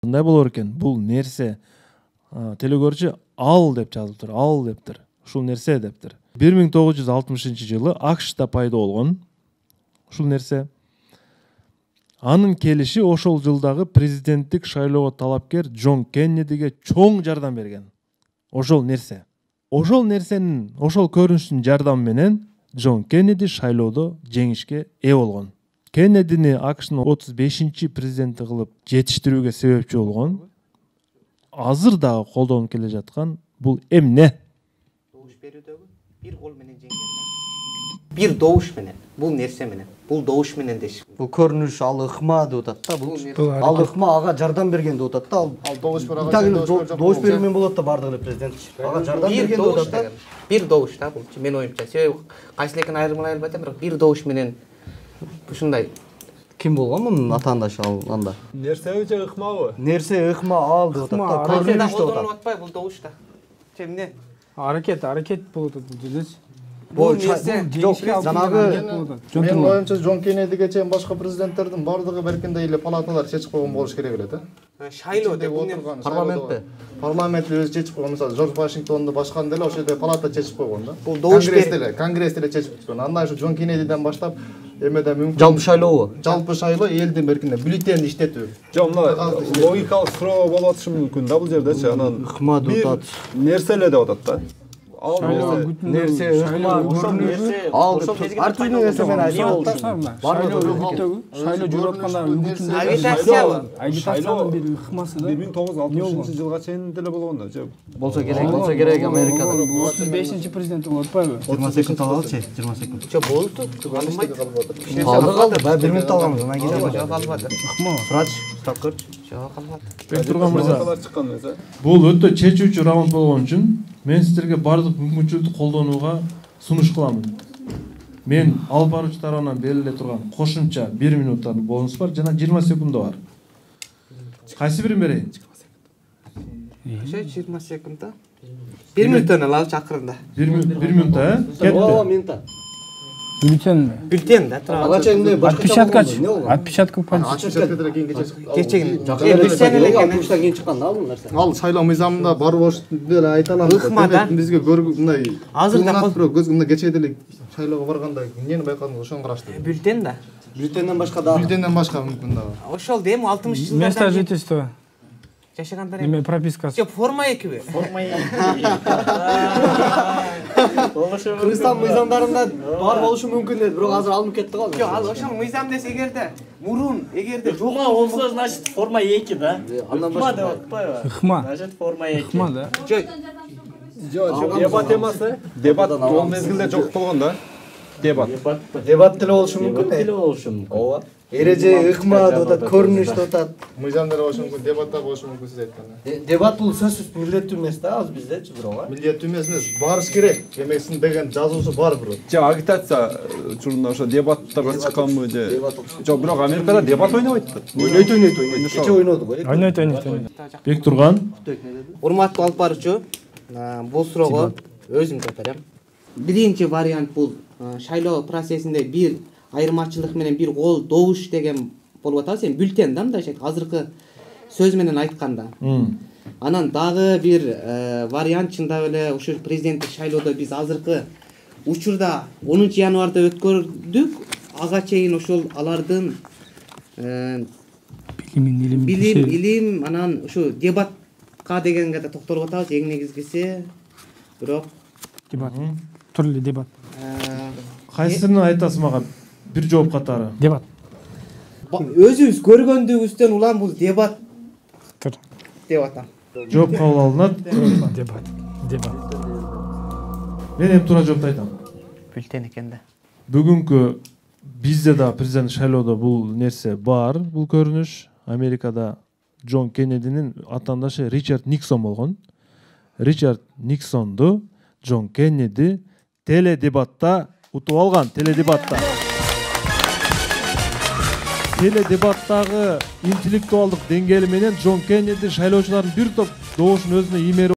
Мындай болор экен, бул нерсе телекөрчү ал деп жазылыптыр, ал дептир. Ушул нерсе дептир. 1960-жылы АКШта пайда болгон ушул нерсе. Анын келиши ошол жылдагы президенттик шайлоого талапкер Джон Кеннедиге чоң жардам берген. Ошол нерсе. Ошол нерсенин, ошол көрүнүштүн жардамы менен Джон Кеннеди шайлоодо жеңишке ээ болгон. Кеннедини АКШнын 35-чи президенти кылып жетиштирүүгө себепчи болгон, азыр дагы колдонуп келе жаткан бул эмне? Добуш берүүдөгү бир гол менен жеңген. Бир добуш менен, бул нерсе менен, бул добуш менен деш. Бул көрүнүш ал ыкма деп атат да, бул. Ал ыкма ага жардам берген деп атат да. Ал добуш берген добуш берүүмен болот да бардыгы эле президент. Ага жардам берген деп атат да. Бир добуш да бул, мен оюмча. Себеби кайсылекин айырмалай албайт, бирок бир добуш менен ушундай. Ким болгон мунун атаандашы ал анда? Нерсеби же ыкмабы? Нерсе ыкма ал деп атат да. Көрүнүш деп атат. Атпай бул добушта. Эмне? Аракет болот бул жерде. Бул нерсе жок, жанагы Мен оюмча Джон Кеннедиге чейин башка президенттердин бардыгы беркинде эле палаталар чечип койгон болуш керек эле да. Шайлоо деп парламентте. Парламент өзү чечип койгон. Мисалы Жорж Вашингтонду башканда эле ошол жерде палата чечип койгон да. Бул добуш Конгресс эле чечип койгон. Андан ушу Джон Кеннедиден баштап эмеде мүмкүн жалпы шайлообу. Жалпы шайлоо элдин беркинде бюллетень иштетүү. Жок, мына логикалык суроо болуп атышы мүмкүн да бул жердечи. Анан Ыкма деп атат. Нерсе эле деп атат да. Ал Нерсе ыкма көрүнүш. Ал ар түрдүү нерсе менен айтып Шайлоо жүрүп атканда агитациянын бир ыкмасы да. 1960-жылга чейин деле болгон да. болсо керек Америкада. 35-чи президент болуп атпайбы? 20 секунд алалычы, 20 секунд. Жок болду. Калды. Баа 1 минут алганбыз, анан кийин Жок албады. Ыкма. Срач, тапкыр. Жок албады. Бектурган мырза, чыккан нерсе. бул өтө чечүүчү раунд болгон үчүн мен сиздерге бардык мүмкүнчүлүктү колдонууга сунуш кыламын. Мен алып баруучу тарабынан бериле турган кошумча 1 минуттан бонус бар жана 20 секунд бар. Кайсы бирин берейин? 20 секундда. 1 минуттан алабыз акырында. 1 минутта, кетти. Минутта. Бюллетень да, тура. Ага чейин Отпечаткач. Отпечатка полиция. Кечегин. Бюллетень эле алпыштан кийин чыккан да бул нерсе. Ал шайлоо мыйзамында бар болуш деле айта алам. Ыкма да. Бизге мындай Азыр да бирок көзүмдө кечээ деле шайлоого барганда эмнени байкадым, ошону караштым. бюллетень да. Бюллетенден башка да. Бюллетенден башка мүмкүн да. Ошол дем 60 жылдарда. Место жительства. Жашагандар Неме пропискасы. Жок, форма экиби. Кыргызстан мыйзамдарында бар болушу мүмкүн дейт, бирок азыр алынып кетти го. Жок, ал ошол мыйзам десе эгерде мурун, эгерде жок болсо, значит форма 2 да. Андан Ыкма деп башка. атпайбы? Ыкма. Значит форма 2. Ыкма да. жок. Дебат эмасы? Дебат ол мезгилде жок болгон да. Дебат Дебат деле болушу мүмкүн. Деле болушу мүмкүн. Ооба. Эреже ыкма деп атат, көрүнүш деп атат. Мыйзамдар болушу мүмкүн, дебатта болушу мүмкүн сиз айткандай. Дебат бул сөзсүз милдеттүү эмес да, азыр биздечи бирок, а? Милдеттүү эмес, барыш керек. Эмесин деген жазуусу бар бирок. же агитация учурунда ошо дебаттарга чыкканбы же? Жок, бирок Америкада дебат ойнобойт да. Ойнойт. Кече ойноду го. Ойнойт. Бектурган, Урматтуу алып баруучу, бул суроого өзүм жооп берем. Биринчи вариант бул шайлоо процессинде бир айырмачылык менен бир гол добуш деген болуп атабы, сен бюллетень да мындай азыркы сөз менен айтканда. Анан дагы бир вариант чындап эле ушу президенттик шайлоодо биз азыркы учурда 10 январда өткөрдүк. Ага чейин ошол алардын билим, анан ушу дебатка дегенге да токтолуп атабыз. Эң негизгиси бирок Дебат. Түрлүү дебат. кайсысын айтасыз мага бир жооп катары? Дебат. Өзүбүз көргөндүгүбүздөн улам бул дебат деп атам. Жооп кабыл алынат. Дебат. Мен эми туура жоопту айтам. Бюллетень экен да. Бүгүнкү бизде да президент шайлоодо бул нерсе бар, бул көрүнүш. Америкада Джон Кеннединин атаандашы Ричард Никсон болгон. Ричард Никсонду Джон Кеннеди теледебатта утуп алган, теледебаттагы интеллектуалдык деңгээли менен Джон Кеннеди шайлоочулардын бир топ добушун өзүнө иймери